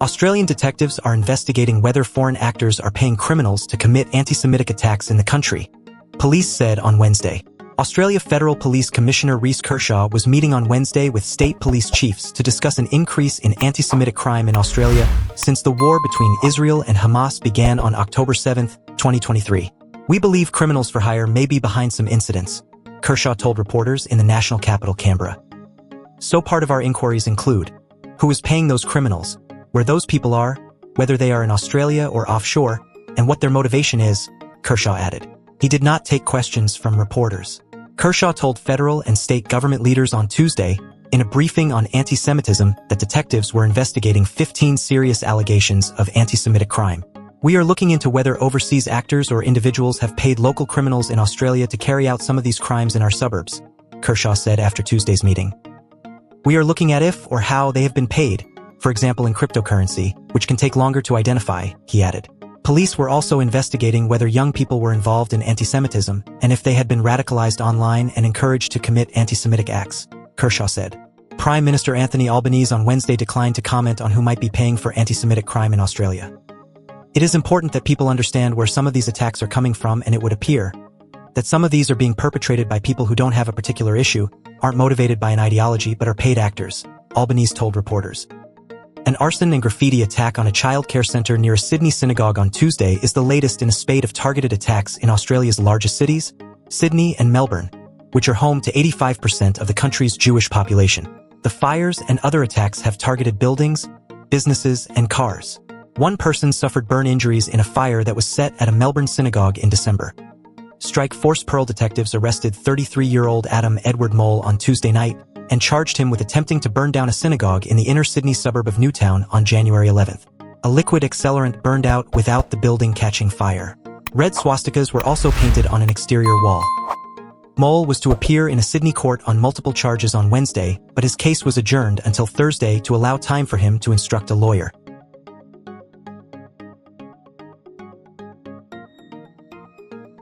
Australian detectives are investigating whether foreign actors are paying criminals to commit anti-Semitic attacks in the country, police said on Wednesday. Australia Federal Police Commissioner Reece Kershaw was meeting on Wednesday with state police chiefs to discuss an increase in anti-Semitic crime in Australia since the war between Israel and Hamas began on October 7, 2023. "We believe criminals for hire may be behind some incidents," Kershaw told reporters in the national capital, Canberra. "So part of our inquiries include who is paying those criminals, where those people are, whether they are in Australia or offshore, and what their motivation is," Kershaw added. He did not take questions from reporters. Kershaw told federal and state government leaders on Tuesday, in a briefing on anti-Semitism, that detectives were investigating 15 serious allegations of anti-Semitic crime. "We are looking into whether overseas actors or individuals have paid local criminals in Australia to carry out some of these crimes in our suburbs," Kershaw said after Tuesday's meeting. "We are looking at if or how they have been paid, for example in cryptocurrency, which can take longer to identify," he added. Police were also investigating whether young people were involved in anti-Semitism and if they had been radicalized online and encouraged to commit anti-Semitic acts, Kershaw said. Prime Minister Anthony Albanese on Wednesday declined to comment on who might be paying for anti-Semitic crime in Australia. "It is important that people understand where some of these attacks are coming from, and it would appear that some of these are being perpetrated by people who don't have a particular issue, aren't motivated by an ideology but are paid actors," Albanese told reporters. An arson and graffiti attack on a child care center near a Sydney synagogue on Tuesday is the latest in a spate of targeted attacks in Australia's largest cities, Sydney and Melbourne, which are home to 85% of the country's Jewish population. The fires and other attacks have targeted buildings, businesses, and cars. One person suffered burn injuries in a fire that was set at a Melbourne synagogue in December. Strike Force Pearl detectives arrested 33-year-old Adam Edward Mole on Tuesday night and charged him with attempting to burn down a synagogue in the inner Sydney suburb of Newtown on January 11th. A liquid accelerant burned out without the building catching fire. Red swastikas were also painted on an exterior wall. Mole was to appear in a Sydney court on multiple charges on Wednesday, but his case was adjourned until Thursday to allow time for him to instruct a lawyer.